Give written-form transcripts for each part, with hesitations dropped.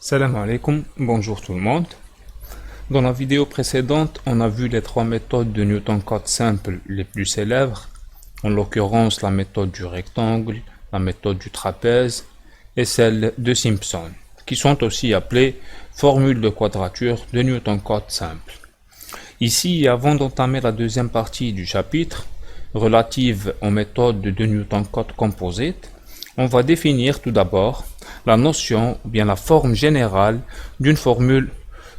Salam alaikum, bonjour tout le monde. Dans la vidéo précédente, on a vu les trois méthodes de Newton-Code simples les plus célèbres, en l'occurrence la méthode du rectangle, la méthode du trapèze et celle de Simpson, qui sont aussi appelées formules de quadrature de Newton-Code simple. Ici, avant d'entamer la deuxième partie du chapitre, relative aux méthodes de Newton-Code composite, on va définir tout d'abord la notion ou bien la forme générale d'une formule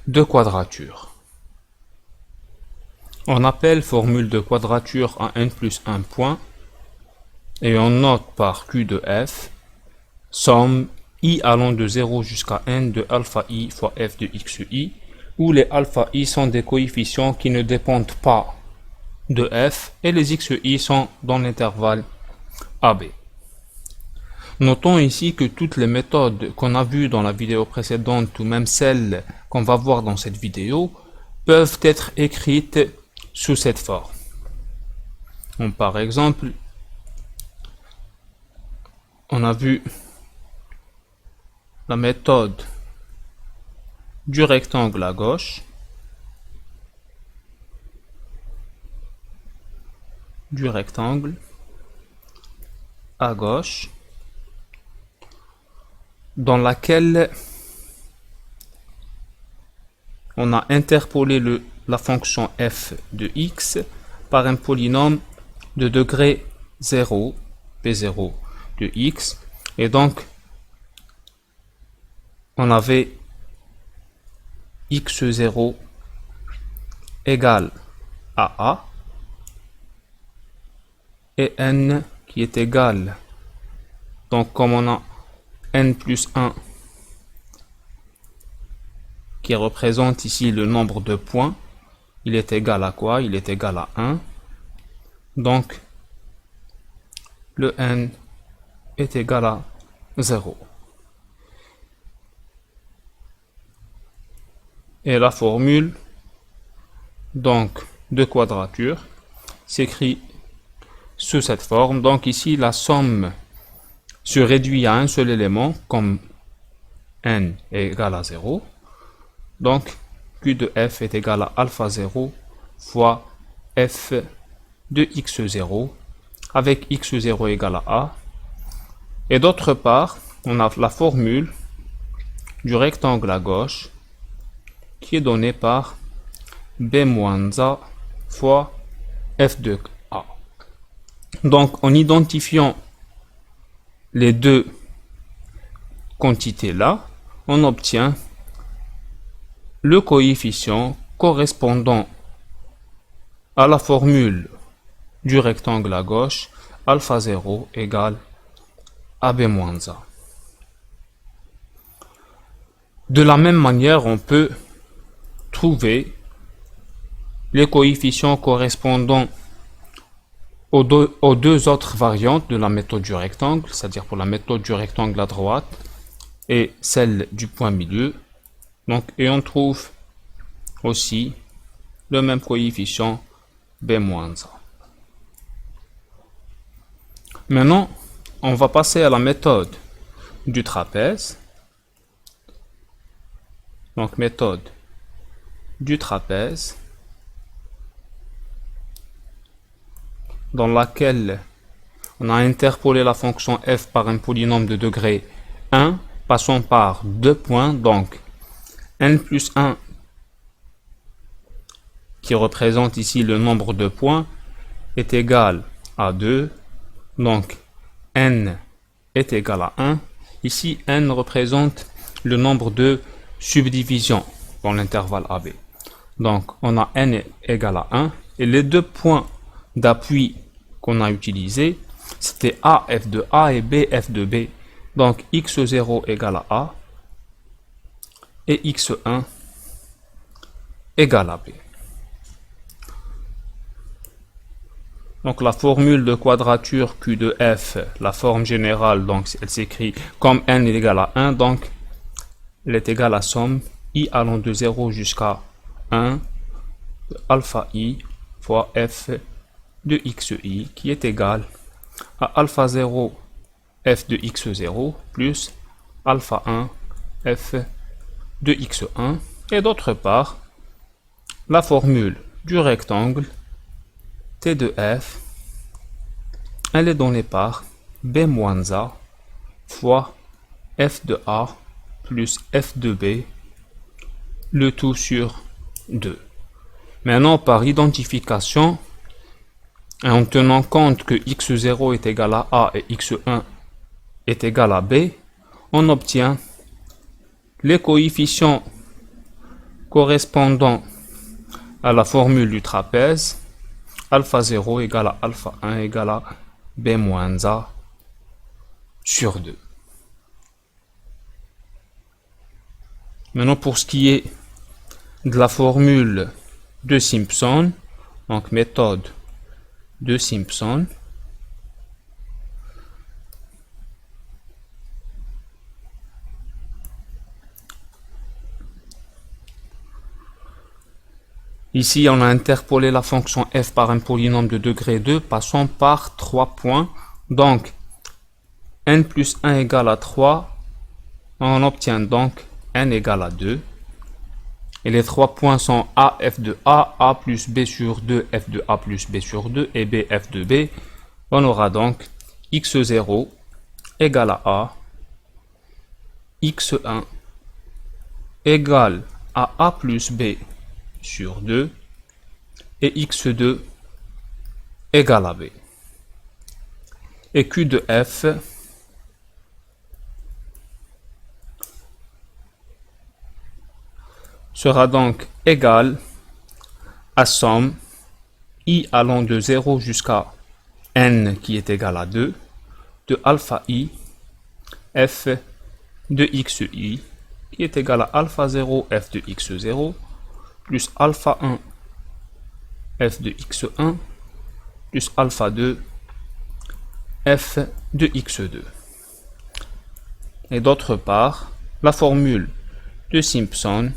de quadrature. On appelle formule de quadrature à n plus 1 point et on note par Q de f somme i allant de 0 jusqu'à n de alpha i fois f de xi, où les alpha i sont des coefficients qui ne dépendent pas de f et les xi sont dans l'intervalle AB. Notons ici que toutes les méthodes qu'on a vues dans la vidéo précédente ou même celles qu'on va voir dans cette vidéo peuvent être écrites sous cette forme. Donc, par exemple, on a vu la méthode du rectangle à gauche, dans laquelle on a interpolé la fonction f de x par un polynôme de degré 0, p0 de x, et donc on avait x0 égale à a, et n qui est égal, donc comme on a n plus 1 qui représente ici le nombre de points, il est égal à quoi? Il est égal à 1. Donc, le n est égal à 0. Et la formule donc de quadrature s'écrit sous cette forme. Donc ici, la somme se réduit à un seul élément, comme n est égal à 0. Donc, Q de f est égal à alpha 0 fois f de x0, avec x0 égale à a. Et d'autre part, on a la formule du rectangle à gauche, qui est donnée par b moins a fois f de a. Donc, en identifiant les deux quantités là, on obtient le coefficient correspondant à la formule du rectangle à gauche, alpha 0 égale à b moins a. De la même manière, on peut trouver les coefficients correspondant aux deux autres variantes de la méthode du rectangle, c'est-à-dire pour la méthode du rectangle à droite et celle du point milieu. Donc, et on trouve aussi le même coefficient b moins a. Maintenant, on va passer à la méthode du trapèze. Donc, méthode du trapèze, dans laquelle on a interpolé la fonction f par un polynôme de degré 1, passant par deux points, donc n plus 1, qui représente ici le nombre de points, est égal à 2, donc n est égal à 1. Ici, n représente le nombre de subdivisions dans l'intervalle AB. Donc, on a n égal à 1, et les deux points d'appui qu'on a utilisés, c'était a f de a et b f de b. Donc, x0 égale à a, et x1 égale à b. Donc la formule de quadrature Q de f, la forme générale, donc elle s'écrit comme n est égal à 1, donc elle est égale à somme i allant de 0 jusqu'à 1 de alpha i fois f de xi, qui est égal à alpha 0 f de x0 plus alpha 1 f de x1. Et d'autre part, la formule du rectangle T de f, elle est donnée par b moins a fois f de a plus f de b, le tout sur 2. Maintenant, par identification, et en tenant compte que x0 est égal à a et x1 est égal à b, on obtient les coefficients correspondant à la formule du trapèze, alpha 0 égale à alpha 1 égale à b moins a sur 2. Maintenant, pour ce qui est de la formule de Simpson, donc méthode de Simpson, ici on a interpolé la fonction f par un polynôme de degré 2 passant par 3 points, donc n plus 1 égale à 3, on obtient donc n égale à 2. Et les 3 points sont a f de a plus b sur 2, f de a plus b sur 2 et b f de b. On aura donc x0 égale à a, x1 égale à a plus b sur 2 et x2 égale à b. Et q de f sera donc égal à somme i allant de 0 jusqu'à n qui est égal à 2 de alpha i f de xi qui est égal à alpha 0 f de x0 plus alpha 1 f de x1 plus alpha 2 f de x2. Et d'autre part, la formule de Simpson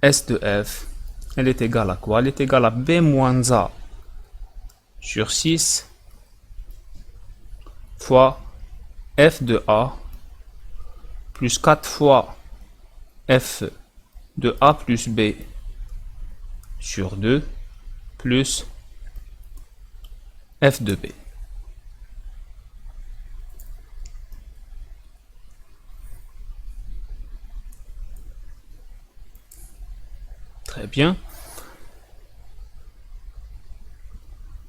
S de f, elle est égale à quoi? Elle est égale à b moins a sur 6 fois f de a plus 4 fois f de a plus b sur 2 plus f de b. Très bien.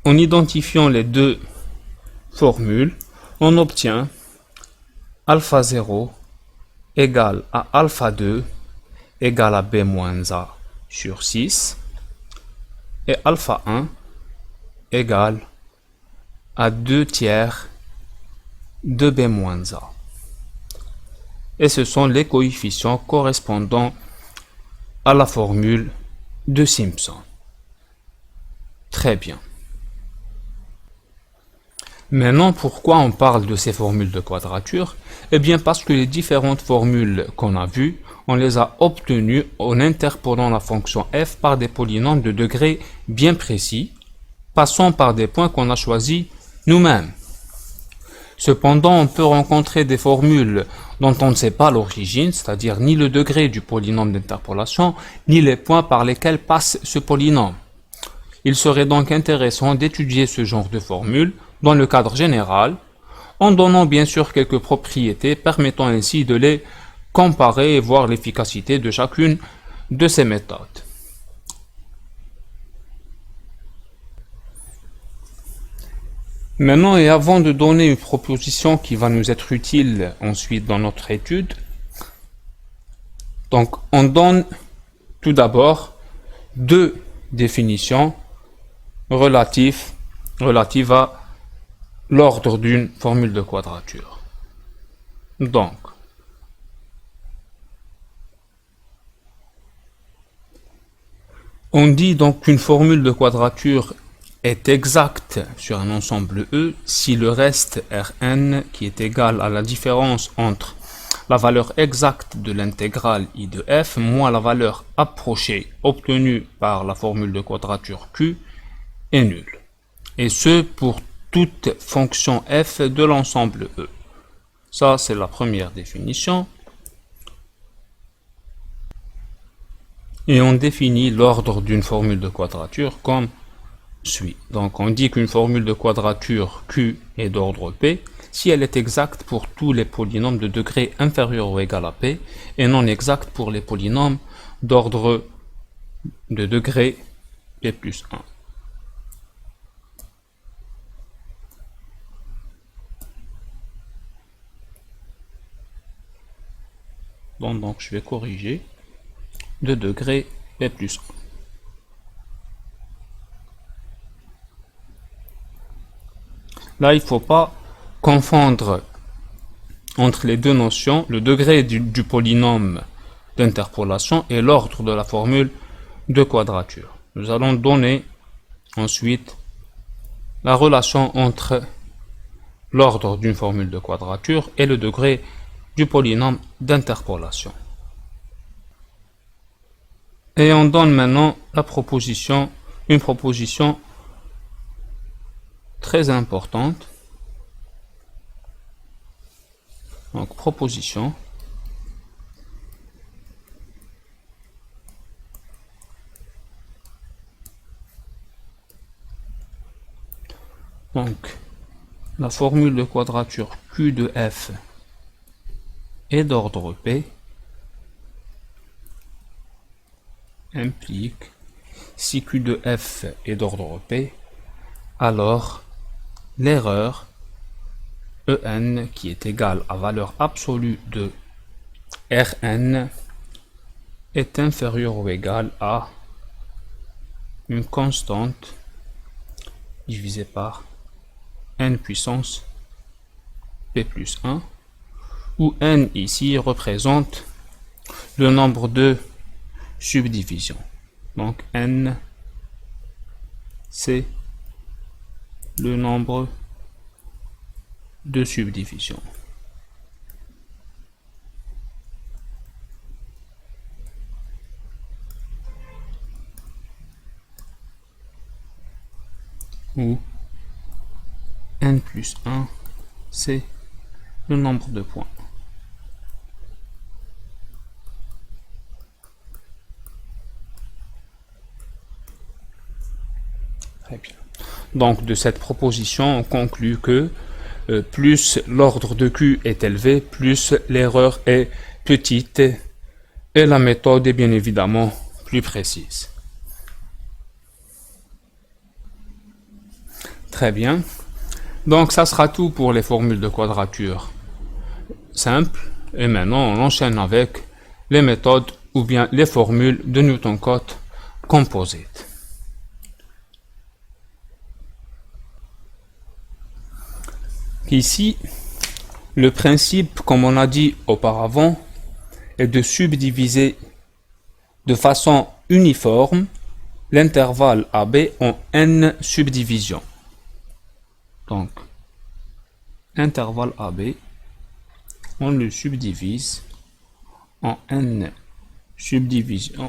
En identifiant les deux formules, on obtient alpha 0 égale à alpha 2 égale à b moins a sur 6 et alpha 1 égale à 2 tiers de b moins a. Et ce sont les coefficients correspondant à la formule de Simpson. Très bien. Maintenant, pourquoi on parle de ces formules de quadrature? Eh bien, parce que les différentes formules qu'on a vues, on les a obtenues en interpolant la fonction f par des polynômes de degré bien précis, passant par des points qu'on a choisis nous-mêmes. Cependant, on peut rencontrer des formules dont on ne sait pas l'origine, c'est-à-dire ni le degré du polynôme d'interpolation, ni les points par lesquels passe ce polynôme. Il serait donc intéressant d'étudier ce genre de formules dans le cadre général, en donnant bien sûr quelques propriétés permettant ainsi de les comparer et voir l'efficacité de chacune de ces méthodes. Maintenant, et avant de donner une proposition qui va nous être utile ensuite dans notre étude, donc on donne tout d'abord deux définitions relatives à l'ordre d'une formule de quadrature. Donc, on dit donc qu'une formule de quadrature est exacte sur un ensemble E si le reste Rn qui est égal à la différence entre la valeur exacte de l'intégrale I de f moins la valeur approchée obtenue par la formule de quadrature Q est nulle. Et ce pour toute fonction f de l'ensemble E. Ça, c'est la première définition. Et on définit l'ordre d'une formule de quadrature comme suit. Donc on dit qu'une formule de quadrature Q est d'ordre P si elle est exacte pour tous les polynômes de degré inférieur ou égal à P et non exacte pour les polynômes d'ordre de degré P plus 1. Donc je vais corriger de degré P plus 1. Là, il ne faut pas confondre entre les deux notions le degré du polynôme d'interpolation et l'ordre de la formule de quadrature. Nous allons donner ensuite la relation entre l'ordre d'une formule de quadrature et le degré du polynôme d'interpolation. Et on donne maintenant une proposition très importante. Donc, proposition. Donc, la formule de quadrature Q de F est d'ordre P implique si Q de F est d'ordre P, alors l'erreur En qui est égale à valeur absolue de Rn est inférieure ou égale à une constante divisée par n puissance p plus 1, où n ici représente le nombre de subdivisions. Donc n, c'est le nombre de subdivisions. Où n plus 1, c'est le nombre de points. Très bien. Donc de cette proposition, on conclut que plus l'ordre de Q est élevé, plus l'erreur est petite et la méthode est bien évidemment plus précise. Très bien. Donc ça sera tout pour les formules de quadrature simples. Et maintenant on enchaîne avec les méthodes ou bien les formules de Newton-Cotes composite. Ici, le principe, comme on a dit auparavant, est de subdiviser de façon uniforme l'intervalle AB en n subdivisions. Donc, intervalle AB, on le subdivise en n subdivisions,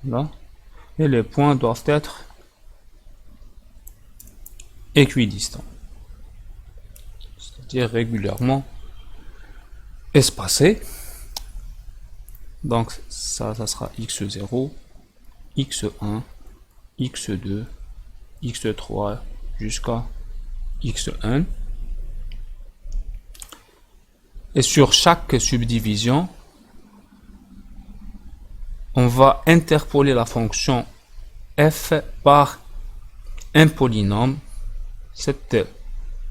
là, et les points doivent être équidistants, c'est-à-dire régulièrement espacés. Donc ça sera x0, x1, x2, x3 jusqu'à xn. Et sur chaque subdivision, on va interpoler la fonction f par un polynôme. Cette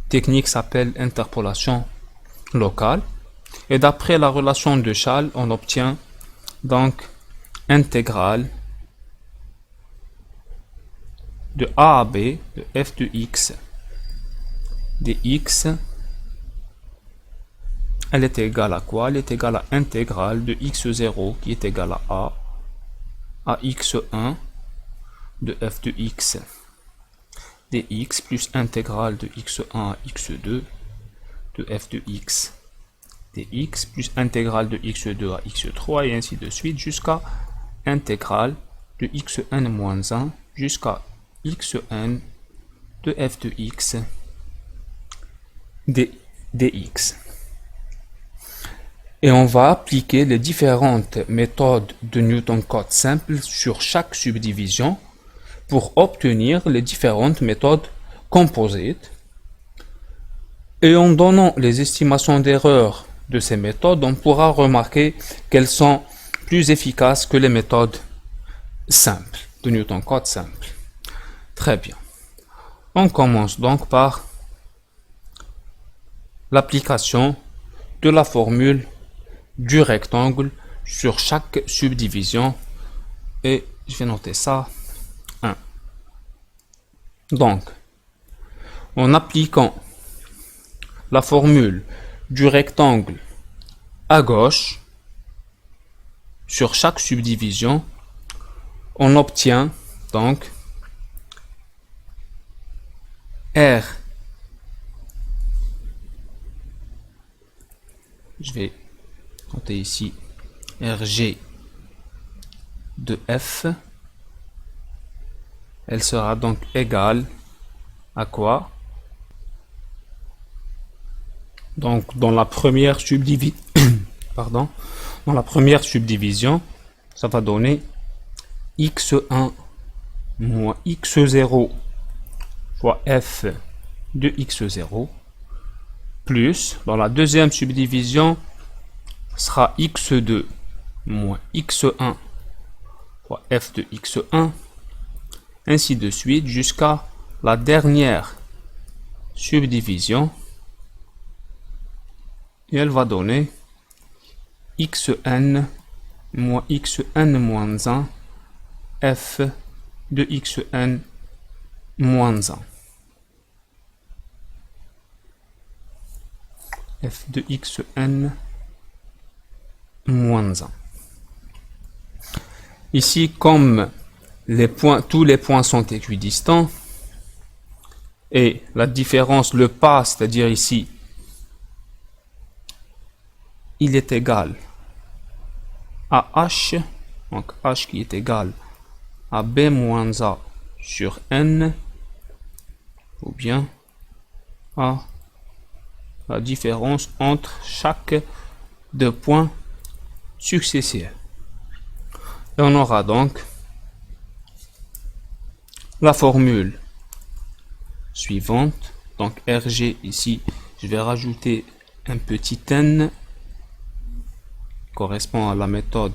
technique s'appelle interpolation locale. Et d'après la relation de Chasles, on obtient donc intégrale de a à b de f de x dx. Elle est égale à quoi? Elle est égale à intégrale de x0 qui est égale à x1 de f de x dx plus intégrale de x1 à x2 de f de x dx plus intégrale de x2 à x3 et ainsi de suite jusqu'à intégrale de xn moins 1 jusqu'à xn de f de x dx. Et on va appliquer les différentes méthodes de Newton-Cotes simples sur chaque subdivision pour obtenir les différentes méthodes composites. Et en donnant les estimations d'erreur de ces méthodes, on pourra remarquer qu'elles sont plus efficaces que les méthodes simples, de Newton-Cotes simples. Très bien. On commence donc par l'application de la formule du rectangle sur chaque subdivision. Et je vais noter ça. 1. Donc, en appliquant la formule du rectangle à gauche sur chaque subdivision, on obtient donc R. Je vais noter ici RG de F. Elle sera donc égale à quoi? Donc dans la première subdivision, pardon, dans la première subdivision, ça va donner x1 moins x0 fois f de x0 plus, dans la deuxième subdivision, sera x2 moins x1 fois f de x1, ainsi de suite jusqu'à la dernière subdivision, et elle va donner xn moins xn moins 1 f de xn moins 1. F de xn moins 1. Ici, comme tous les points sont équidistants, et la différence, le pas, c'est-à-dire ici, il est égal à h, donc h qui est égal à b moins a sur n, ou bien à la différence entre chaque deux points successifs. Et on aura donc la formule suivante. Donc RG ici, je vais rajouter un petit n correspond à la méthode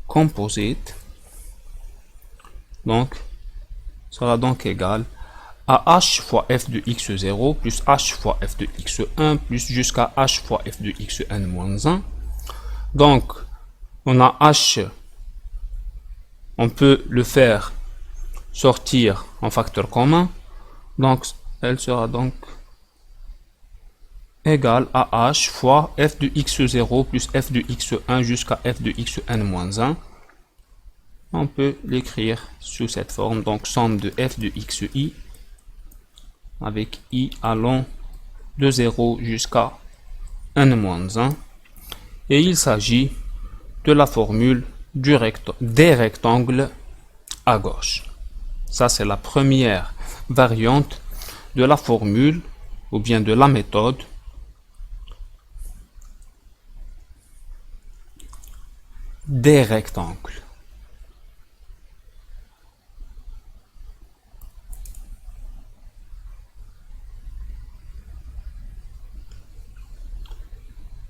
composite. Donc sera donc égal à h fois f de x0 plus h fois f de x1 plus jusqu'à h fois f de xn moins 1. Donc on a h, on peut le faire sortir en facteur commun, donc elle sera donc égale à h fois f de x0 plus f de x1 jusqu'à f de xn moins 1. On peut l'écrire sous cette forme, donc somme de f de xi avec i allant de 0 jusqu'à n-1. Et il s'agit de la formule des rectangles à gauche. Ça, c'est la première variante de la formule ou bien de la méthode des rectangles.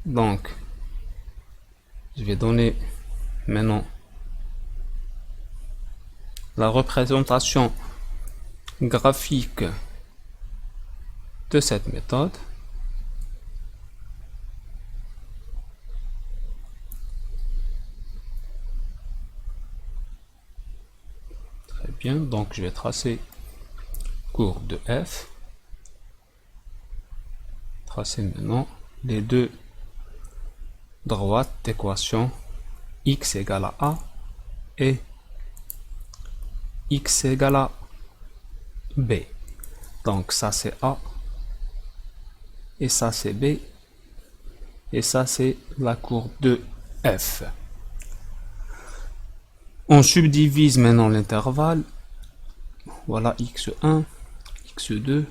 Donc, je vais donner maintenant la représentation graphique de cette méthode. Très bien, donc je vais tracer courbe de f. Tracer maintenant les deux droites d'équation x égale à a et x égale à b. Donc ça c'est a et ça c'est b et ça c'est la courbe de f. On subdivise maintenant l'intervalle. Voilà x1, x2,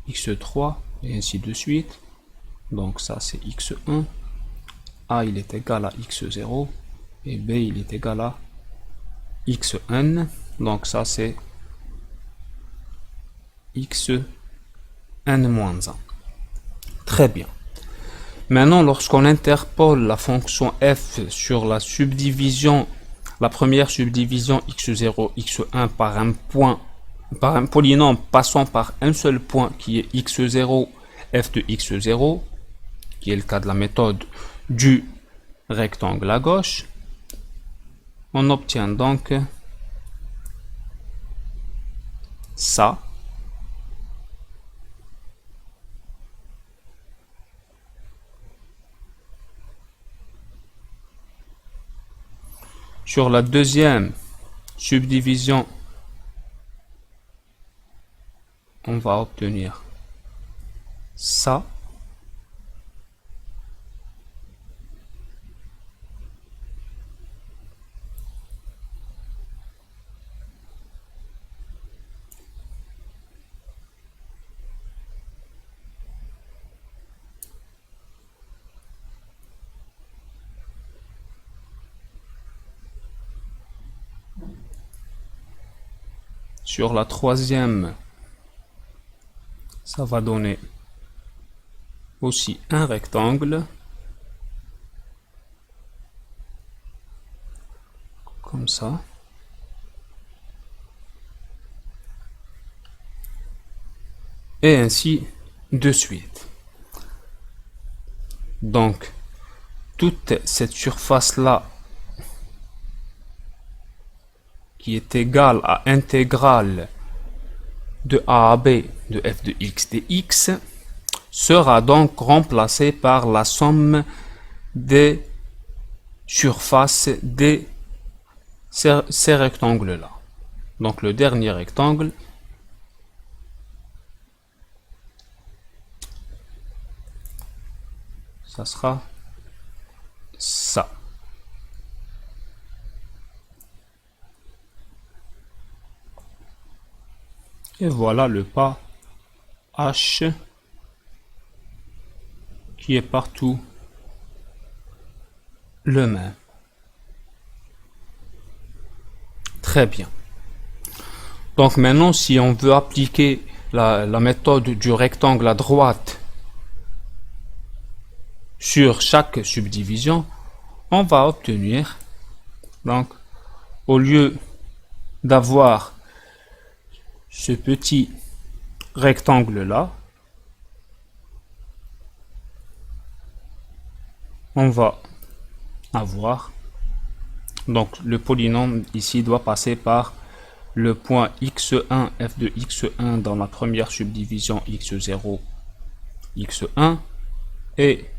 x3 et ainsi de suite. Donc ça c'est x1 A il est égal à x0 et B il est égal à xn. Donc ça c'est xn-1. Très bien. Maintenant, lorsqu'on interpole la fonction f sur la subdivision, la première subdivision x0, x1 par un point, par un polynôme passant par un seul point qui est x0, f de x0, qui est le cas de la méthode du rectangle à gauche, on obtient donc ça. Sur la deuxième subdivision, on va obtenir ça. Sur la troisième, ça va donner aussi un rectangle, comme ça. Et ainsi de suite. Donc, toute cette surface-là, qui est égale à intégrale de a à b de f de x dx, sera donc remplacée par la somme des surfaces de ces rectangles-là. Donc le dernier rectangle, ça sera ça. Et voilà le pas H qui est partout le même. Très bien. Donc maintenant, si on veut appliquer la méthode du rectangle à droite sur chaque subdivision, on va obtenir, donc, au lieu d'avoir ce petit rectangle là, on va avoir, donc le polynôme ici doit passer par le point x1 f de x1 dans la première subdivision x0 x1 et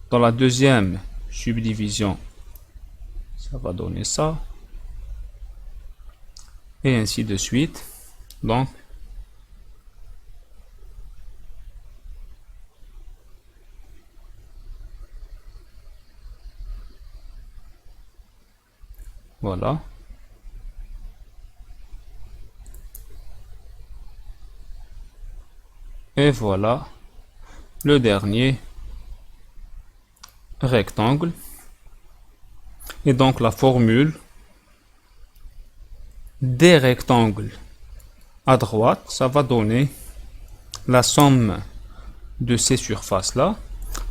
dans la deuxième subdivision ça va donner ça et ainsi de suite. Donc voilà. Et voilà le dernier rectangle. Et donc la formule des rectangles à droite, ça va donner la somme de ces surfaces là.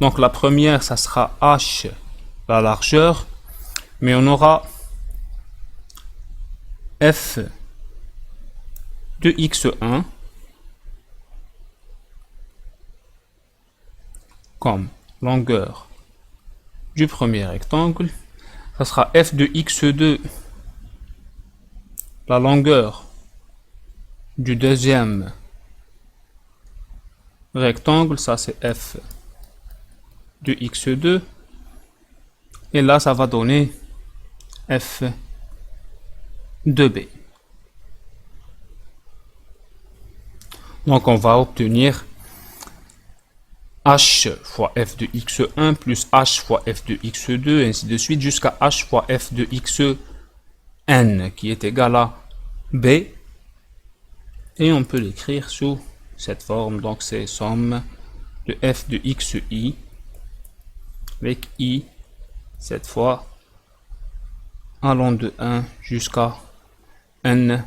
Donc la première, ça sera h, la largeur, mais on aura f de x1 comme longueur du premier rectangle, ça sera f de x2 la longueur du deuxième rectangle, ça c'est f de x2 et là ça va donner f de b. Donc on va obtenir h fois f de x1 plus h fois f de x2 ainsi de suite jusqu'à h fois f de xn qui est égal à b et on peut l'écrire sous cette forme. Donc c'est somme de f de xi avec i cette fois allant de 1 jusqu'à n.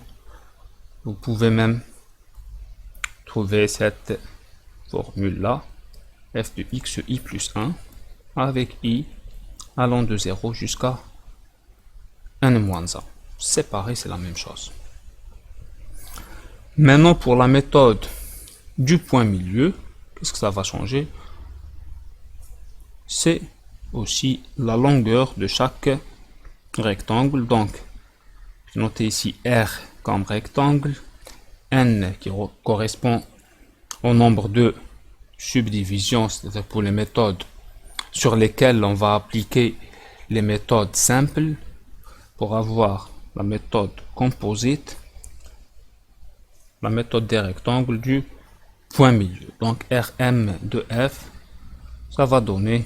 Vous pouvez même trouver cette formule là, f de xi plus 1 avec i allant de 0 jusqu'à n-1. C'est pareil, c'est la même chose. Maintenant pour la méthode du point milieu, qu'est-ce que ça va changer? C'est aussi la longueur de chaque rectangle. Donc j'ai noté ici R comme rectangle, N qui correspond au nombre de subdivisions, c'est-à-dire pour les méthodes sur lesquelles on va appliquer les méthodes simples pour avoir la méthode composite, la méthode des rectangles du point milieu. Donc Rm de f, ça va donner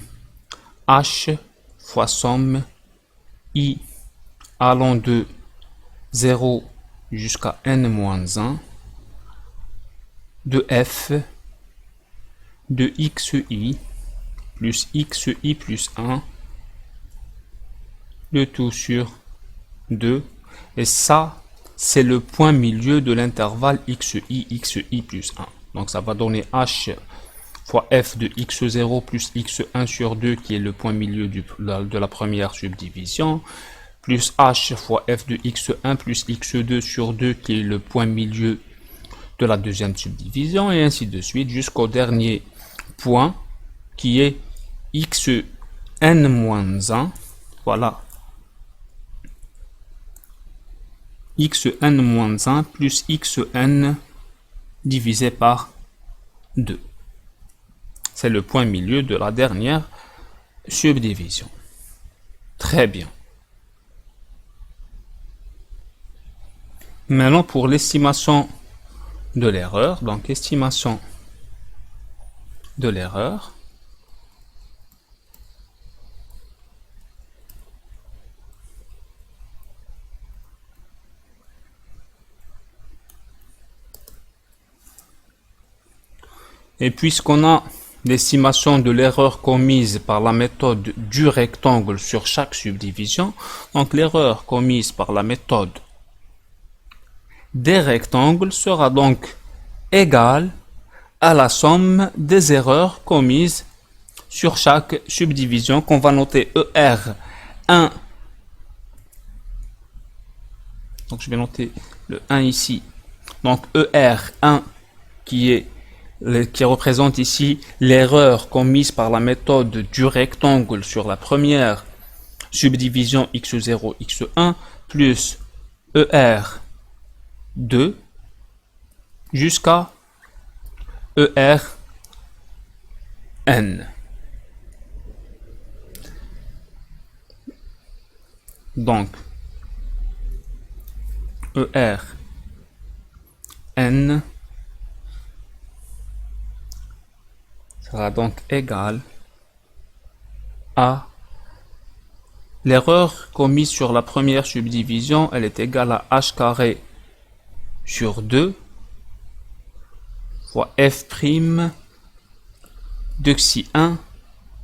h fois somme i allant de 0 jusqu'à n-1 de f de xi plus xi plus 1 le tout sur 2, et ça c'est le point milieu de l'intervalle xi plus 1. Donc ça va donner h fois f de x0 plus x1 sur 2 qui est le point milieu de la première subdivision, plus h fois f de x1 plus x2 sur 2 qui est le point milieu de la deuxième subdivision, et ainsi de suite jusqu'au dernier point qui est xn-1. Voilà, xn-1 plus xn divisé par 2. C'est le point milieu de la dernière subdivision. Très bien. Maintenant pour l'estimation de l'erreur, donc estimation de l'erreur. Et puisqu'on a l'estimation de l'erreur commise par la méthode du rectangle sur chaque subdivision, donc l'erreur commise par la méthode des rectangles sera donc égale à la somme des erreurs commises sur chaque subdivision qu'on va noter ER1. Donc je vais noter le 1 ici. Donc ER1 qui représente ici l'erreur commise par la méthode du rectangle sur la première subdivision x0, x1, plus ER2 jusqu'à ERN. Donc ERN sera donc égal à l'erreur commise sur la première subdivision, elle est égale à h carré sur 2 fois f' de xi1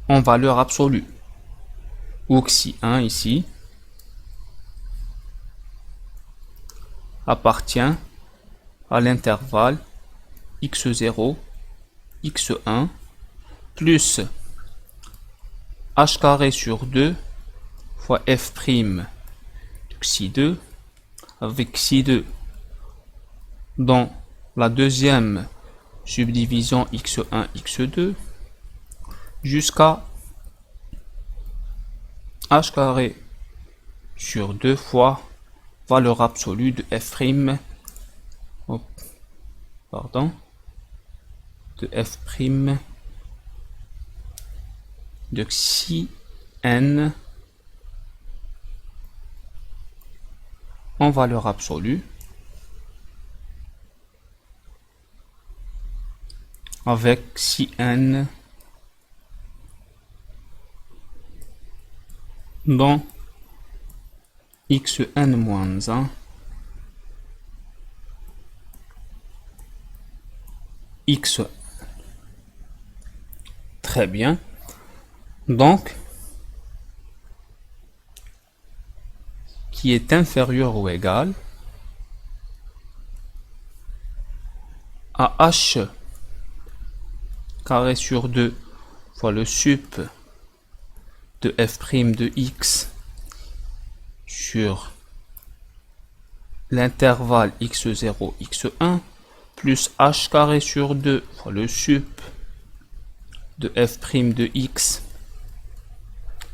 en valeur absolue, où xi1 ici appartient à l'intervalle x0, x1 plus h carré sur 2 fois f' de xi2 avec xi2 dans la deuxième subdivision x1, x2 jusqu'à h carré sur 2 fois valeur absolue de f', de f' de xi n en valeur absolue avec xi n dans xn-1 x Très bien. Donc, qui est inférieur ou égal à h carré sur 2 fois le sup de f' de x sur l'intervalle x0, x1 plus h carré sur 2 fois le sup de f' de x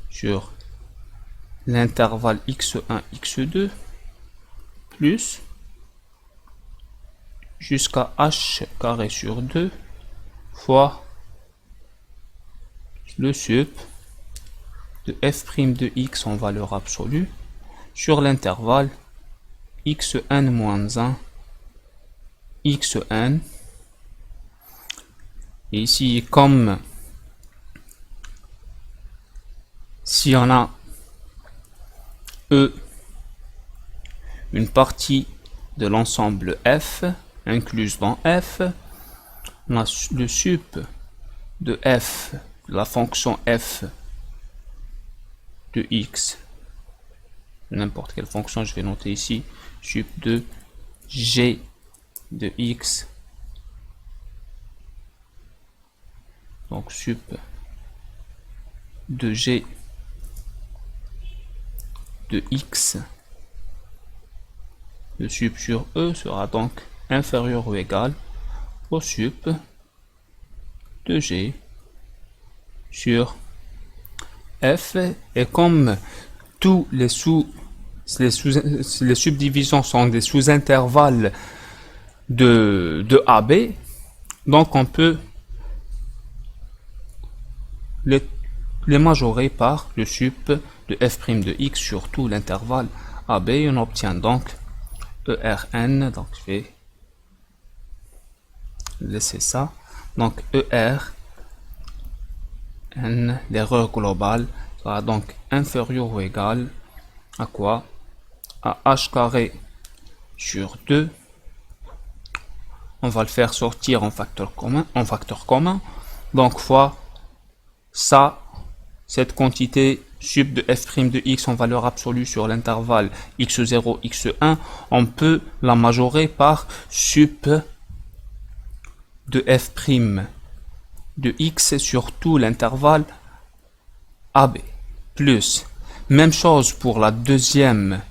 sur l'intervalle x1, x2 plus jusqu'à h carré sur 2 fois le sup de f' de x en valeur absolue sur l'intervalle xn moins 1, xn. Et ici, comme si on a E, une partie de l'ensemble f, incluse dans f, on a le sup de f, la fonction f de x, n'importe quelle fonction, je vais noter ici, sup de g de x, donc sup de g de x, le sup sur E sera donc inférieur ou égal au sup de g sur f, et comme tous les subdivisions sont des sous-intervalles de AB, donc on peut les majorer par le sup de f' de x sur tout l'intervalle AB, et on obtient donc ERN, donc je vais laisser ça, donc ERN, l'erreur globale, sera donc inférieur ou égal à quoi? À h carré sur 2, on va le faire sortir en facteur commun, donc fois ça, cette quantité sup de f' de x en valeur absolue sur l'intervalle x0, x1, on peut la majorer par sup de f' de x sur tout l'intervalle AB, plus, même chose pour la deuxième,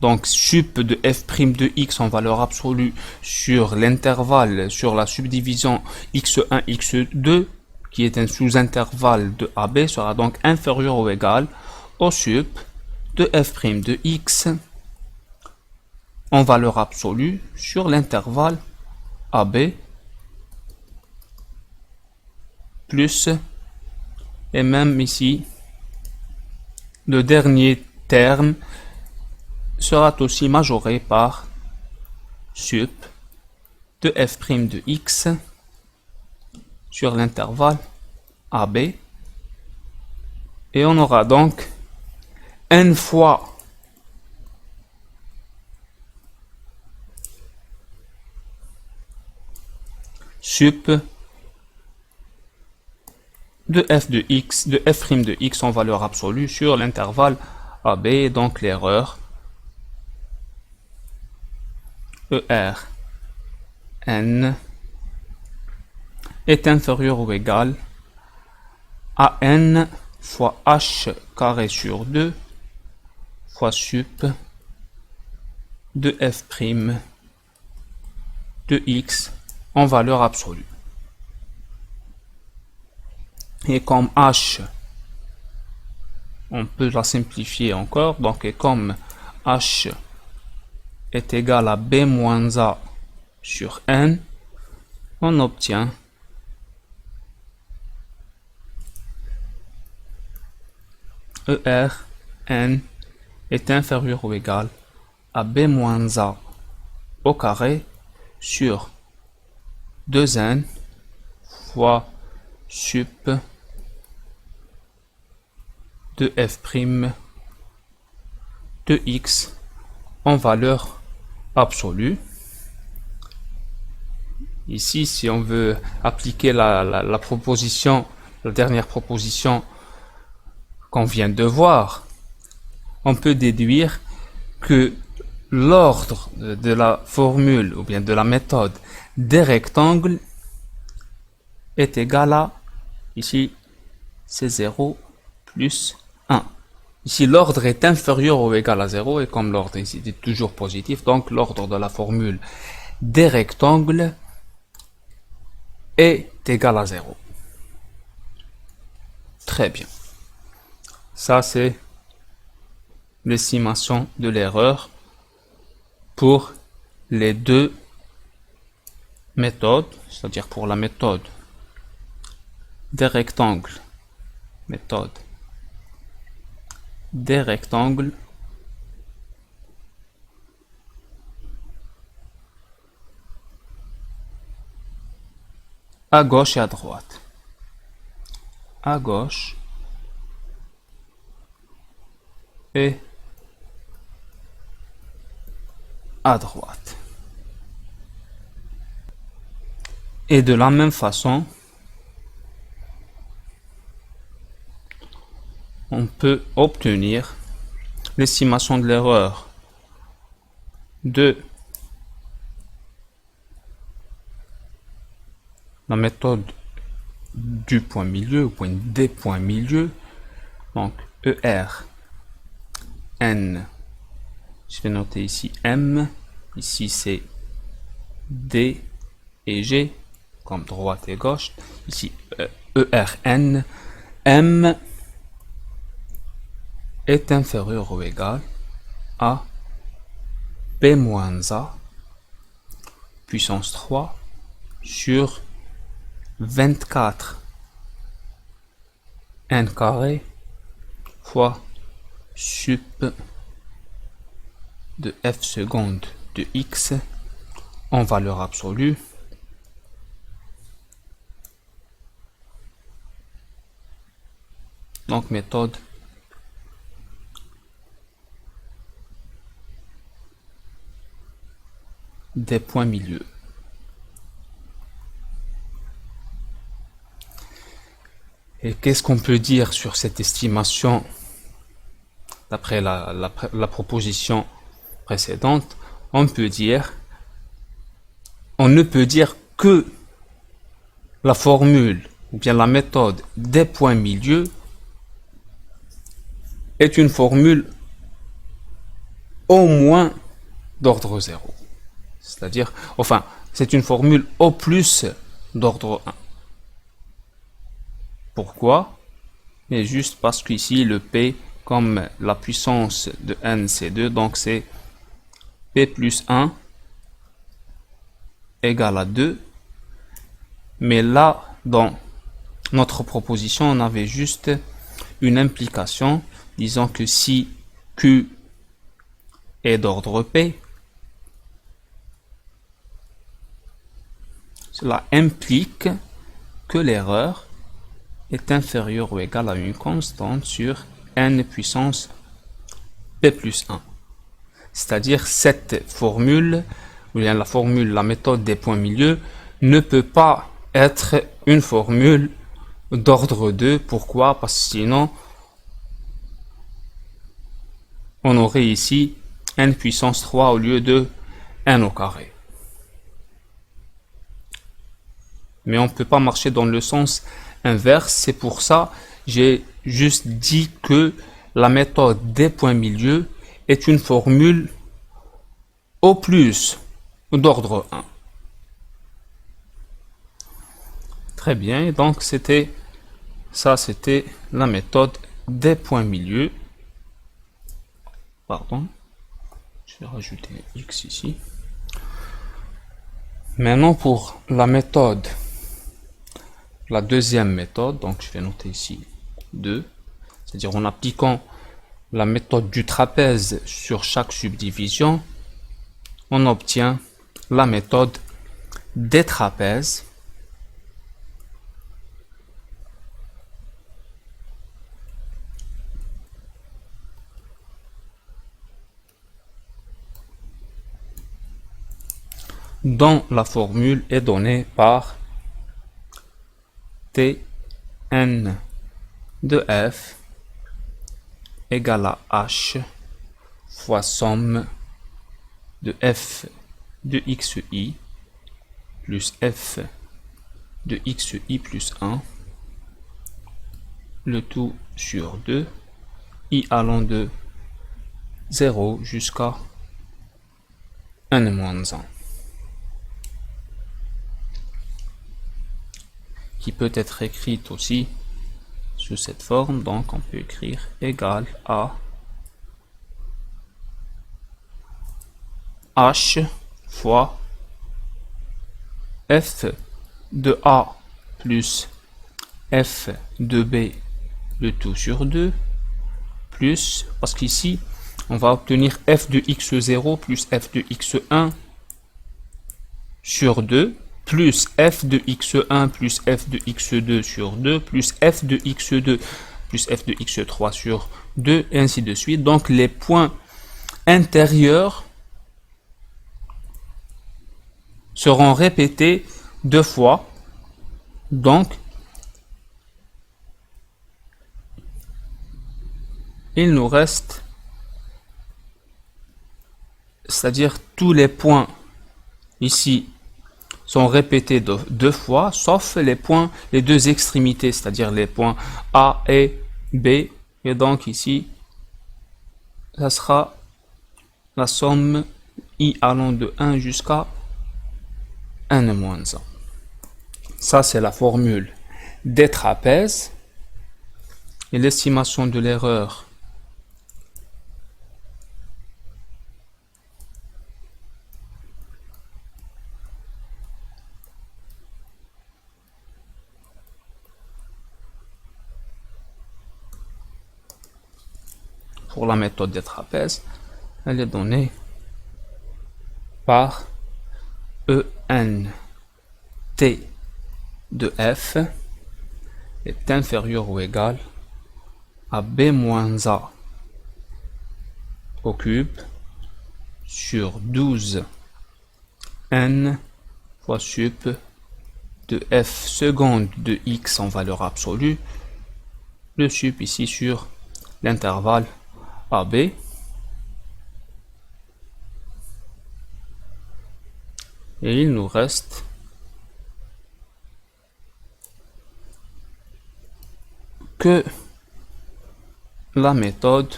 donc sup de f' de x en valeur absolue sur l'intervalle, sur la subdivision x1, x2, qui est un sous-intervalle de AB, sera donc inférieur ou égal au sup de f' de x en valeur absolue sur l'intervalle AB, plus, et même ici, le dernier terme sera aussi majoré par sup de f' de x sur l'intervalle AB, et on aura donc n fois sup de f de x, de f' de x en valeur absolue sur l'intervalle AB, donc l'erreur ERN est inférieur ou égal à n fois h carré sur 2 fois sup de f' de x en valeur absolue. Et comme h, on peut la simplifier encore, donc et comme h est égal à b moins a sur n, on obtient ERN est inférieur ou égal à b moins a au carré sur 2n fois sup de f' de x en valeur absolue. Ici, si on veut appliquer la proposition, la dernière proposition qu'on vient de voir, on peut déduire que l'ordre de la formule ou bien de la méthode des rectangles est égal à, ici, c'est 0 plus 1. Ici, l'ordre est inférieur ou égal à 0, et comme l'ordre ici est toujours positif, donc l'ordre de la formule des rectangles est égal à 0. Très bien. Ça, c'est l'estimation de l'erreur pour les deux méthodes, c'est-à-dire pour la méthode des rectangles, méthode des rectangles à gauche et à droite. À gauche et à droite. Et de la même façon, on peut obtenir l'estimation de l'erreur de la méthode du point milieu, ou point des points milieu. Donc ER, N, je vais noter ici M, ici c'est D et G, comme droite et gauche. Ici ERN, M est inférieur ou égal à P moins A puissance 3 sur 24 n carré fois sup de f seconde de x en valeur absolue donc méthode des points milieux. Et qu'est-ce qu'on peut dire sur cette estimation d'après la proposition précédente? On ne peut dire que la formule ou bien la méthode des points milieux est une formule au moins d'ordre 0. C'est-à-dire, enfin, c'est une formule au plus d'ordre 1. Pourquoi? Mais juste parce qu'ici, le P, comme la puissance de n, c'est 2, donc c'est P plus 1 égale à 2. Mais là, dans notre proposition, on avait juste une implication, disant que si Q est d'ordre P, cela implique que l'erreur est inférieure ou égale à une constante sur n puissance P plus 1. C'est-à-dire cette formule, ou bien la méthode des points milieux, ne peut pas être une formule d'ordre 2. Pourquoi? Parce que sinon, on aurait ici n puissance 3 au lieu de n au carré. Mais on ne peut pas marcher dans le sens inverse. C'est pour ça que j'ai juste dit que la méthode des points milieux est une formule au plus d'ordre 1. Très bien, et donc c'était la méthode des points milieux. Pardon, je vais rajouter x ici. Maintenant pour la méthode, la deuxième méthode, donc je vais noter ici 2, c'est-à-dire en appliquant la méthode du trapèze sur chaque subdivision, on obtient la méthode des trapèzes. dont la formule est donnée par Tn de f égale à h fois somme de f de xi plus f de xi plus 1, le tout sur 2, i allant de 0 jusqu'à n-1, qui peut être écrite aussi sous cette forme. Donc on peut écrire égal à h fois f de a plus f de b, le tout sur 2, plus, parce qu'ici on va obtenir f de x0 plus f de x1 sur 2, plus f de x1 plus f de x2 sur 2, plus f de x2 plus f de x3 sur 2, et ainsi de suite. Donc les points intérieurs seront répétés deux fois. Donc il nous reste, c'est-à-dire tous les points ici sont répétés deux fois, sauf les points, les deux extrémités, c'est-à-dire les points A et B. Et donc ici, ça sera la somme i allant de 1 jusqu'à n-1. Ça, c'est la formule des trapèzes. Et l'estimation de l'erreur pour la méthode des trapèzes, elle est donnée par EN T de F est inférieur ou égal à B moins A au cube sur 12 N fois sup de F seconde de X en valeur absolue, le sup ici sur l'intervalle AB, et il nous reste que la méthode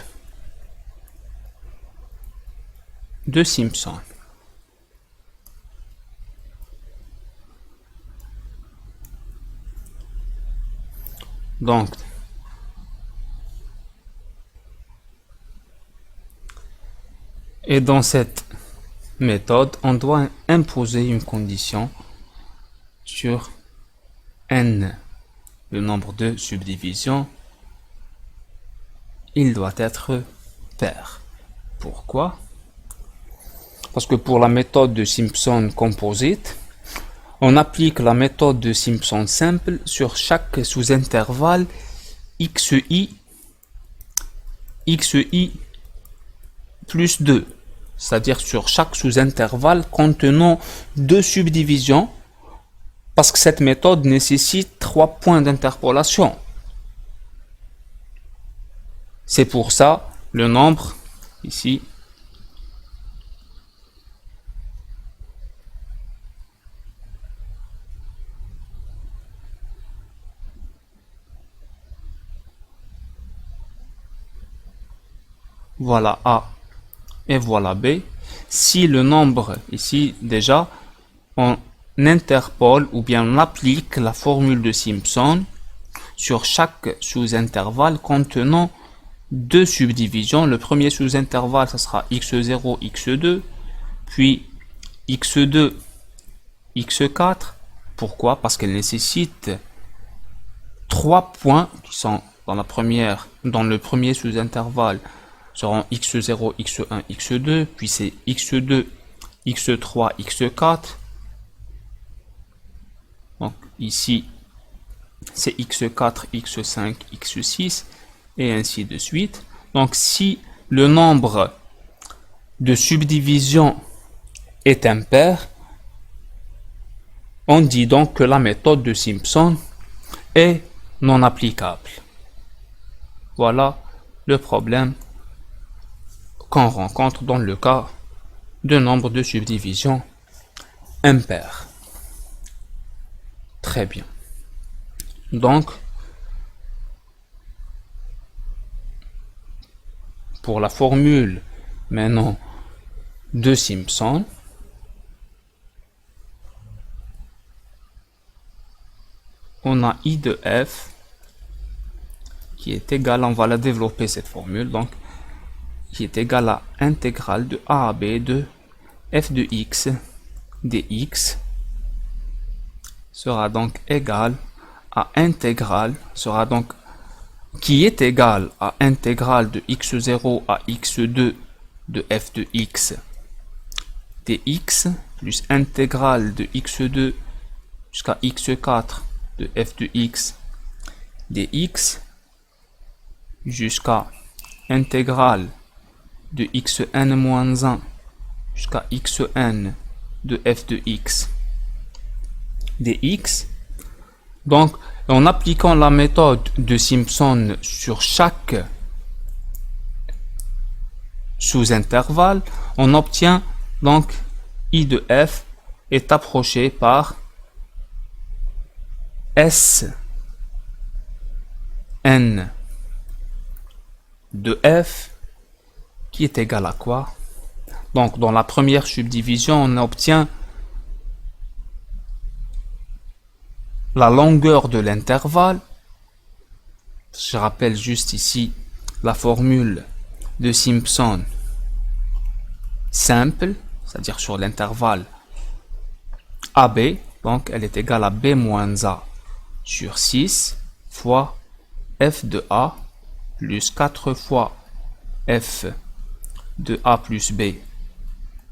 de Simpson. Donc, et dans cette méthode, on doit imposer une condition sur n, le nombre de subdivisions. Il doit être pair. Pourquoi? Parce que pour la méthode de Simpson composite, on applique la méthode de Simpson simple sur chaque sous-intervalle xi plus 2, c'est-à-dire sur chaque sous-intervalle contenant deux subdivisions, parce que cette méthode nécessite 3 points d'interpolation. C'est pour ça le nombre ici voilà A et voilà B. Si le nombre ici déjà on interpole ou bien on applique la formule de Simpson sur chaque sous-intervalle contenant deux subdivisions. Le premier sous-intervalle, ça sera x0, x2, puis x2, x4. Pourquoi? Parce qu'elle nécessite 3 points qui sont dans le premier sous-intervalle seront x0, x1, x2, puis c'est x2, x3, x4. Donc ici, c'est x4, x5, x6, et ainsi de suite. Donc si le nombre de subdivisions est impair, On dit donc que la méthode de Simpson est non applicable. Voilà le problème qu'on rencontre dans le cas de nombre de subdivision impair. Très bien. Donc, pour la formule maintenant de Simpson, on a I de f qui est égal, on va la développer cette formule, donc qui est égal à intégrale de a à b de f de x dx sera donc égal à intégrale, sera donc qui est égal à intégrale de x0 à x2 de f de x dx plus intégrale de x2 jusqu'à x4 de f de x dx jusqu'à intégrale de xn-1 jusqu'à xn de f de x dx. Donc, en appliquant la méthode de Simpson sur chaque sous-intervalle, on obtient donc I de f est approché par S n de f qui est égal à quoi? Donc, dans la première subdivision, on obtient la longueur de l'intervalle. Je rappelle juste ici la formule de Simpson simple, c'est-à-dire sur l'intervalle AB, donc elle est égale à B moins A sur 6 fois f de A plus 4 fois f de A plus B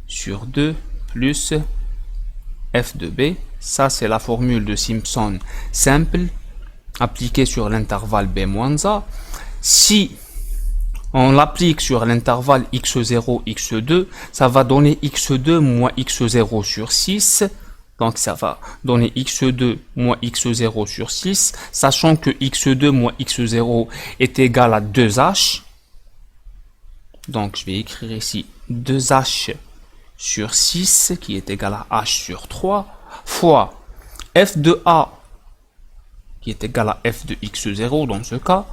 sur 2 plus f de B. Ça, c'est la formule de Simpson simple appliquée sur l'intervalle B moins A. Si on l'applique sur l'intervalle x0, x2, ça va donner x2 moins x0 sur 6. Donc, ça va donner x2 moins x0 sur 6, sachant que x2 moins x0 est égal à 2h. Donc, je vais écrire ici 2h sur 6, qui est égal à h sur 3, fois f de A, qui est égal à f de x0 dans ce cas,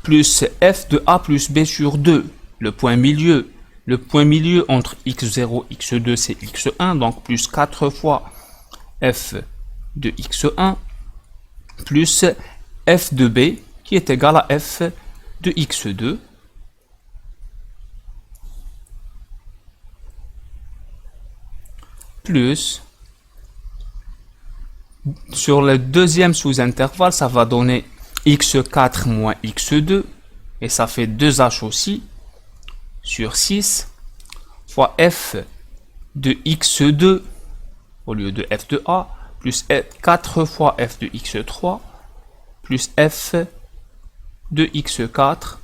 plus f de A plus B sur 2, le point milieu. Le point milieu entre x0 et x2, c'est x1, donc plus 4 fois f de x1 plus f de B qui est égal à f de x2 plus, sur le deuxième sous-intervalle, ça va donner x4 moins x2 et ça fait 2h aussi sur 6 fois f de x2 au lieu de f de A, plus 4 fois f de x3, plus f de x4,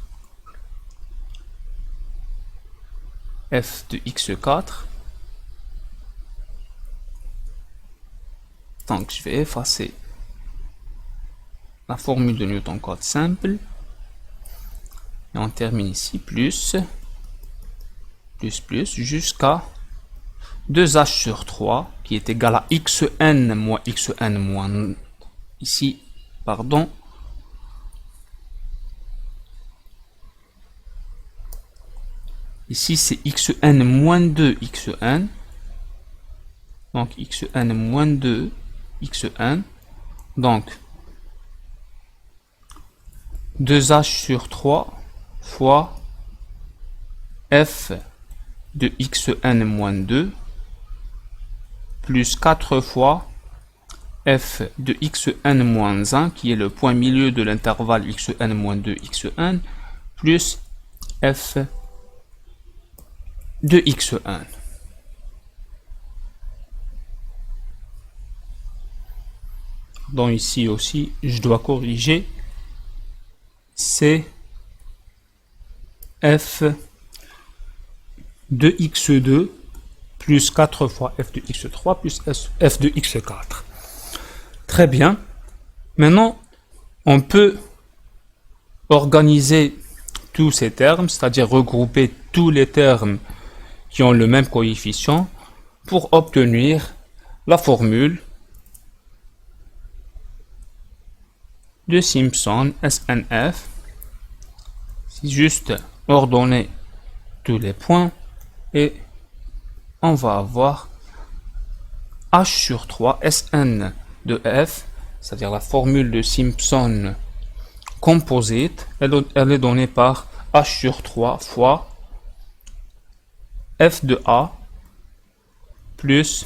f de x4. Donc, je vais effacer la formule de Newton-Code simple. Et on termine ici, plus, jusqu'à 2h sur 3 qui est égal à xn moins xn moins ici, pardon, ici c'est xn moins 2 xn, donc xn moins 2 xn, donc 2h sur 3 fois f de xn moins 2 plus 4 fois f de xn moins 1 qui est le point milieu de l'intervalle xn moins 2 xn plus f de xn. Donc ici aussi je dois corriger, c'est f de x2 plus 4 fois f de x3 plus f de x4. Très bien. Maintenant, on peut organiser tous ces termes, c'est-à-dire regrouper tous les termes qui ont le même coefficient pour obtenir la formule de Simpson SNF. C'est juste ordonner tous les points et on va avoir H sur 3 Sn de f, c'est-à-dire la formule de Simpson composite, elle est donnée par H sur 3 fois f de A plus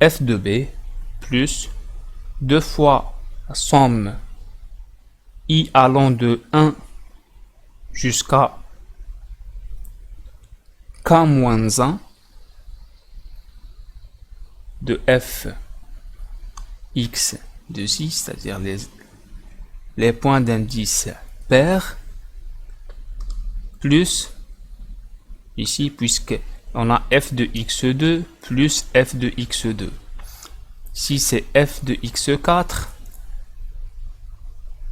f de B plus 2 fois la somme I allant de 1 jusqu'à K-1 de f x de i, c'est-à-dire les points d'indice pairs, plus ici, puisque on a f de x2 plus f de x2. Si c'est f de x4,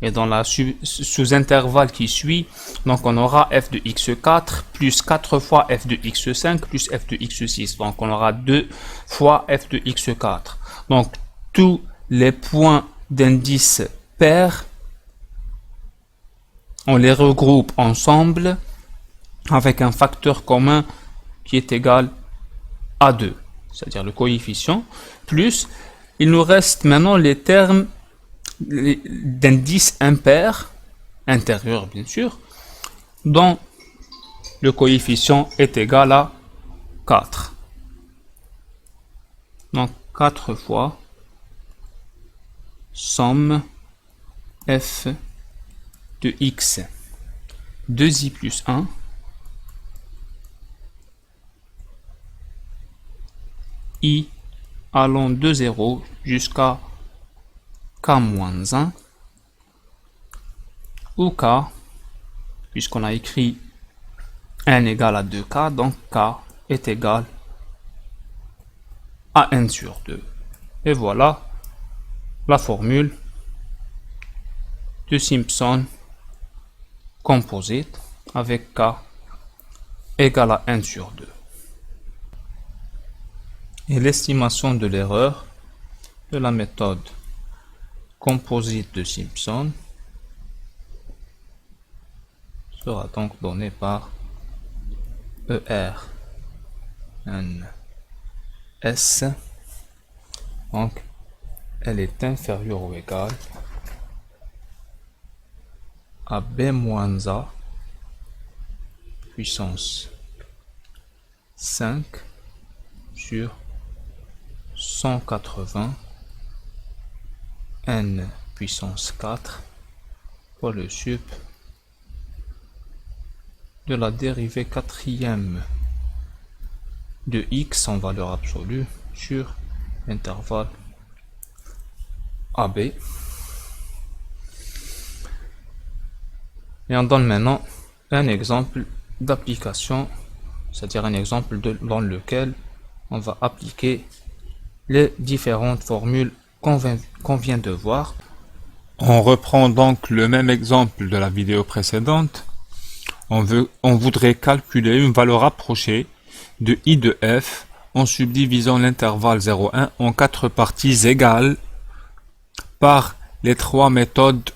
et dans la sous-intervalle qui suit, donc on aura f de x4 plus 4 fois f de x5 plus f de x6. Donc on aura 2 fois f de x4. Donc tous les points d'indice pairs, on les regroupe ensemble avec un facteur commun qui est égal à 2, c'est-à-dire le coefficient, plus il nous reste maintenant les termes d'indices impairs, intérieurs bien sûr, dont le coefficient est égal à 4. Donc 4 fois somme f de x 2i plus 1 i allant de 0 jusqu'à k-1 ou k, puisqu'on a écrit n égale à 2k, donc k est égal à n sur 2. Et voilà la formule de Simpson composite avec k égale à n sur 2. Et l'estimation de l'erreur de la méthode composite de Simpson sera donc donnée par ER N S. Donc elle est inférieure ou égale à B-A puissance 5 sur 180 n puissance 4 fois le sup de la dérivée quatrième de x en valeur absolue sur l'intervalle AB. Et on donne maintenant un exemple d'application, c'est-à-dire un exemple dans lequel on va appliquer les différentes formules qu'on vient de voir. On reprend donc le même exemple de la vidéo précédente. On voudrait calculer une valeur approchée de I de f en subdivisant l'intervalle 0,1 en 4 parties égales par les 3 méthodes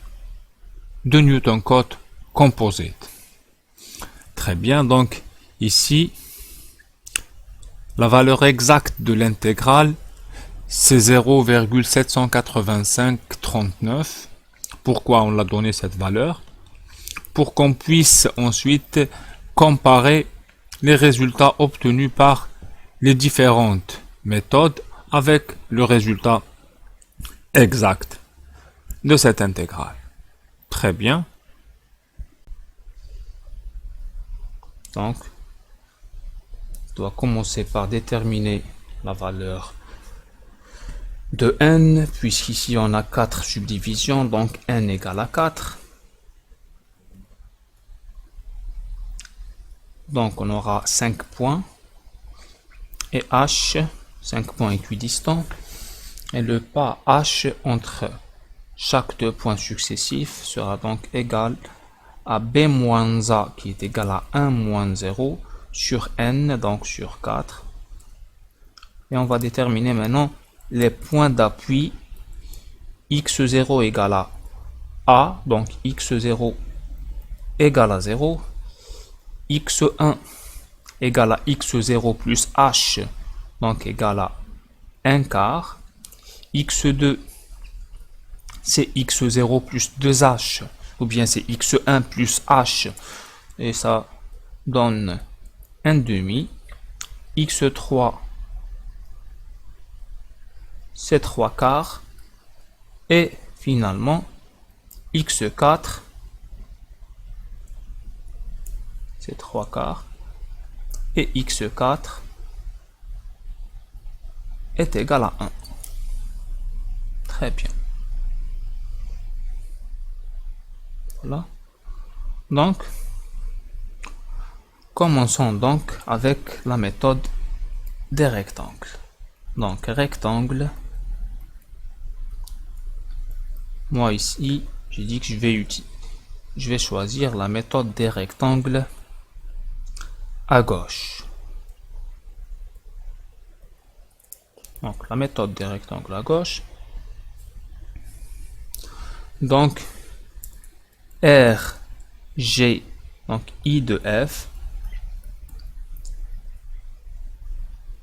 de Newton-Cotes composite. Très bien, donc ici, la valeur exacte de l'intégrale, c'est 0,78539. Pourquoi on l'a donné cette valeur? Pour qu'on puisse ensuite comparer les résultats obtenus par les différentes méthodes avec le résultat exact de cette intégrale. Très bien. Donc, on doit commencer par déterminer la valeur de n, puisqu'ici on a 4 subdivisions, donc n égale à 4. Donc on aura 5 points et h, 5 points équidistants, Et le pas h entre chaque deux points successifs sera donc égal à b moins a qui est égal à 1 moins 0 sur n, donc sur 4. Et on va déterminer maintenant les points d'appui x0 égale à a, donc x0 égale à 0, x1 égale à x0 plus h, donc égale à 1 quart, x2 c'est x0 plus 2h, ou bien c'est x1 plus h, et ça donne 1 demi, x3 c'est 3 quarts, et finalement x4 c'est 3 quarts, et x4 est égal à 1. Très bien. Voilà. Donc, commençons donc avec la méthode des rectangles. Donc, rectangle. Moi ici, j'ai dit que je vais choisir la méthode des rectangles à gauche. Donc, la méthode des rectangles à gauche. Donc, R, G, donc I de F,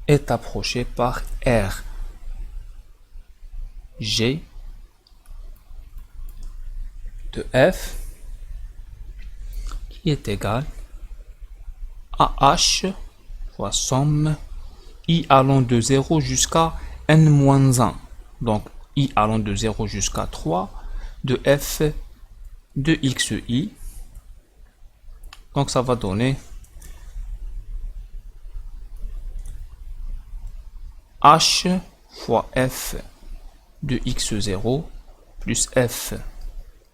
est approché par R, G de F, qui est égal à H fois somme I allant de 0 jusqu'à n-1. Donc, I allant de 0 jusqu'à 3 de F de xi. Donc, ça va donner H fois F de x0 plus F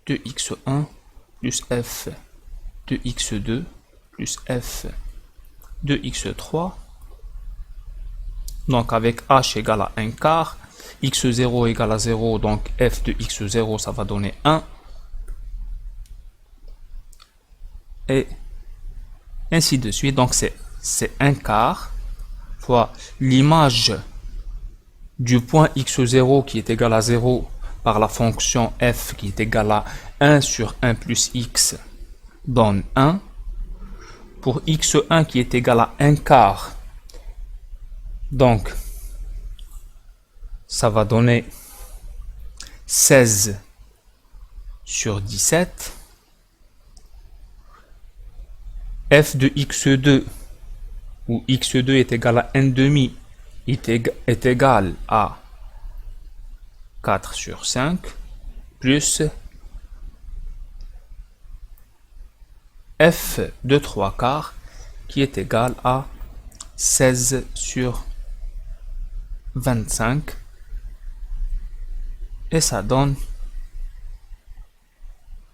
de x1 plus F de x2 plus F de x3. Donc avec h égale à 1 quart, x0 égale à 0, donc f de x0 ça va donner 1. Et ainsi de suite, donc c'est 1 quart fois l'image du point x0 qui est égal à 0 par la fonction f qui est égale à 1 sur 1 plus x donne 1. Pour x1 qui est égal à 1 quart, donc ça va donner 16 sur 17. F de x2, où x2 est égal à 1 demi, est égal à 4 sur 5, plus F de 3 quarts, qui est égal à 16 sur 25, et ça donne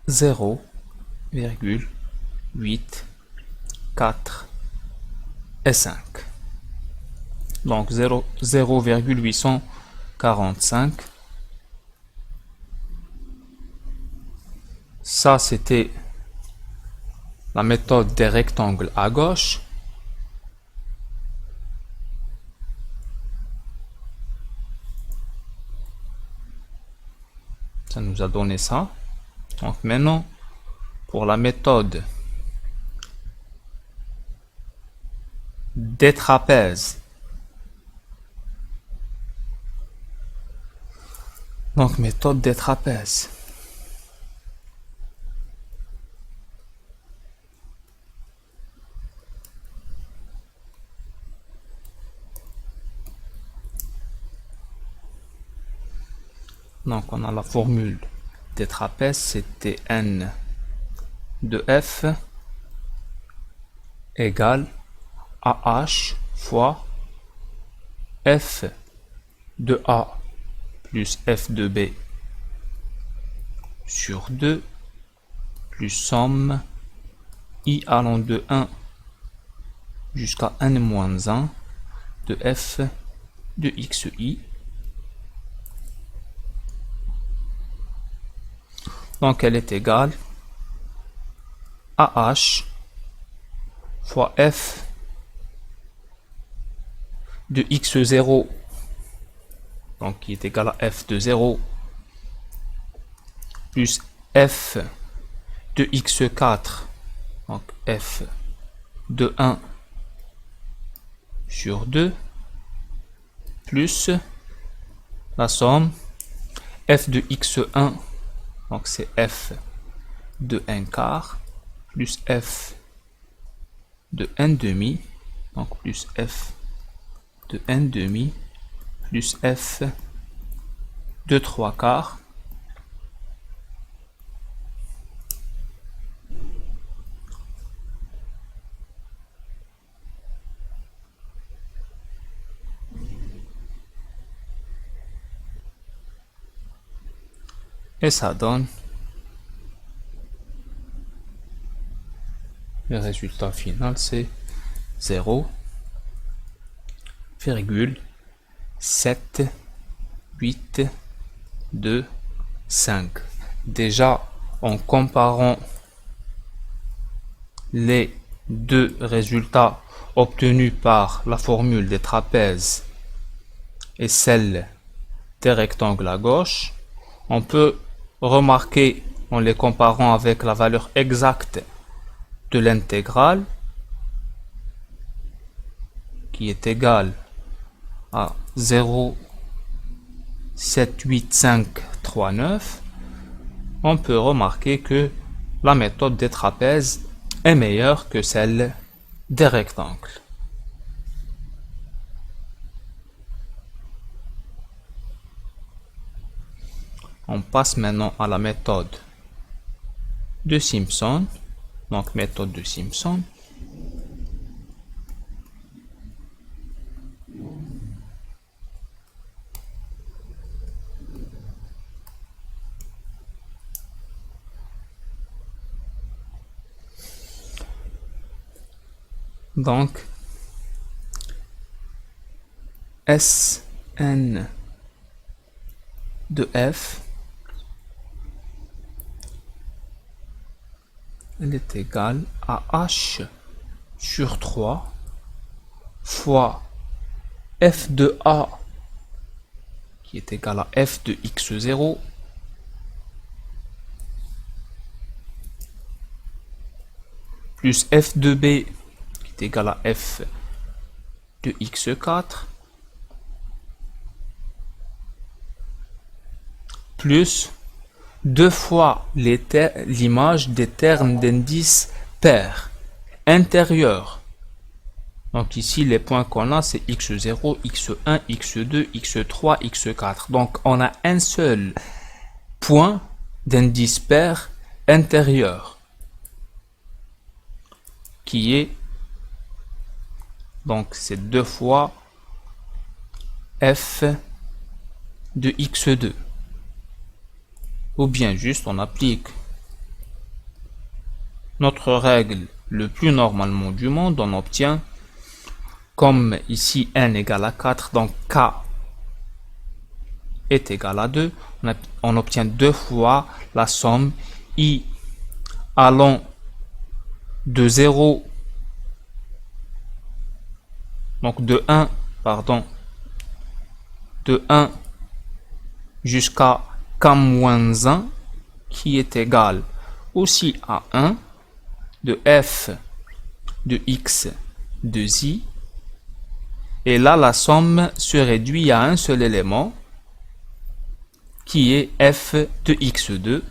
0,8, 4 et 5. Donc 0,845. Ça, c'était la méthode des rectangles à gauche. Ça nous a donné ça. Donc maintenant, pour la méthode des trapèzes. Donc méthode des trapèzes. Donc on a la formule des trapèzes, c'était n de f égale à h fois f de a plus f de b sur 2 plus somme i allant de 1 jusqu'à n-1 de f de xi Donc elle est égale à h fois f de x0, donc qui est égal à f de 0, plus f de x4, donc f de 1 sur 2, plus la somme f de x1, donc c'est f de 1 quart, plus f de 1 demi, donc plus f de 1 demi, plus f de 3 quarts, et ça donne le résultat final, c'est 0,7825. Déjà, en comparant les deux résultats obtenus par la formule des trapèzes et celle des rectangles à gauche, on peut remarquer en les comparant avec la valeur exacte de l'intégrale qui est égale à 0,78539, on peut remarquer que la méthode des trapèzes est meilleure que celle des rectangles. On passe maintenant à la méthode de Simpson. Donc méthode de Simpson. Donc Sn de f, elle est égale à h sur 3 fois f de a qui est égal à f de x0 plus f de b qui est égal à f de x4 plus 2 fois l'image des termes d'indice pair intérieur. Donc ici, les points qu'on a, c'est x0, x1, x2, x3, x4. Donc on a un seul point d'indice pair intérieur qui est, donc c'est 2 fois f de x2. Ou bien juste on applique notre règle le plus normalement du monde, on obtient, comme ici n égale à 4, donc k est égal à 2, on obtient 2 fois la somme i allant de 0, donc de 1 jusqu'à k-1 qui est égal aussi à 1 de f de x de i, et là la somme se réduit à un seul élément qui est f de x2.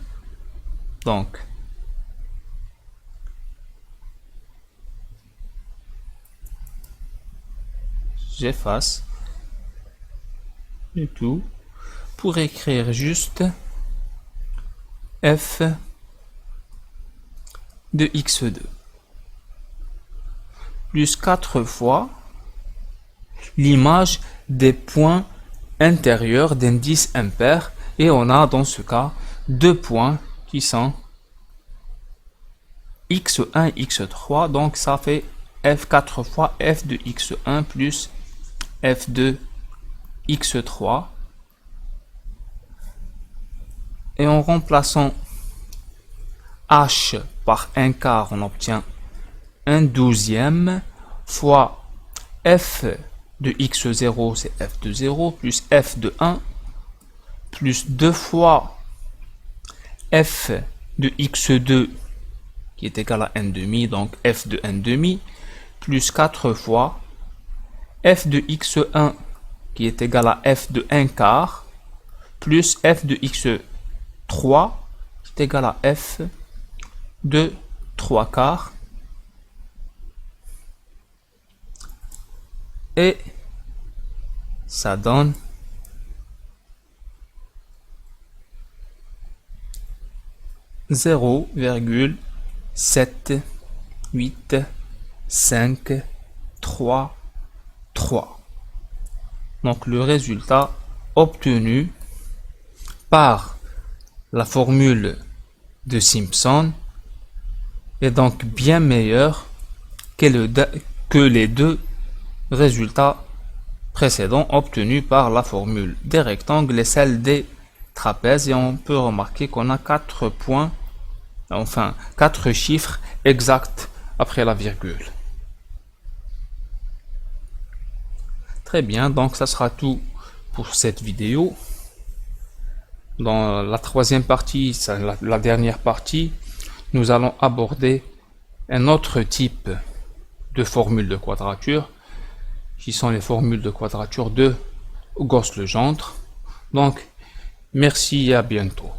Donc j'efface et tout pour écrire juste f de x2 plus 4 fois l'image des points intérieurs d'indice impair, et on a dans ce cas 2 points qui sont x1 et x3, donc ça fait f 4 fois f de x1 plus f de x3, et en remplaçant h par 1/4, on obtient 1/12 fois f de x0, c'est f de 0, plus f de 1, plus 2 fois f de x2, qui est égal à 1/2, donc f de 1/2, plus 4 fois f de x1, qui est égal à f de 1/4, plus f de x3, qui est égal à f de 3/4, et ça donne 0,7853. Donc le résultat obtenu par la formule de Simpson est donc bien meilleur que les deux résultats précédents obtenus par la formule des rectangles et celle des trapèzes. Et on peut remarquer qu'on a 4 points, enfin 4 chiffres exacts après la virgule. Très bien, donc ça sera tout pour cette vidéo. Dans la troisième partie, la dernière partie, nous allons aborder un autre type de formule de quadrature, qui sont les formules de quadrature de Gauss-Legendre. Donc, merci et à bientôt.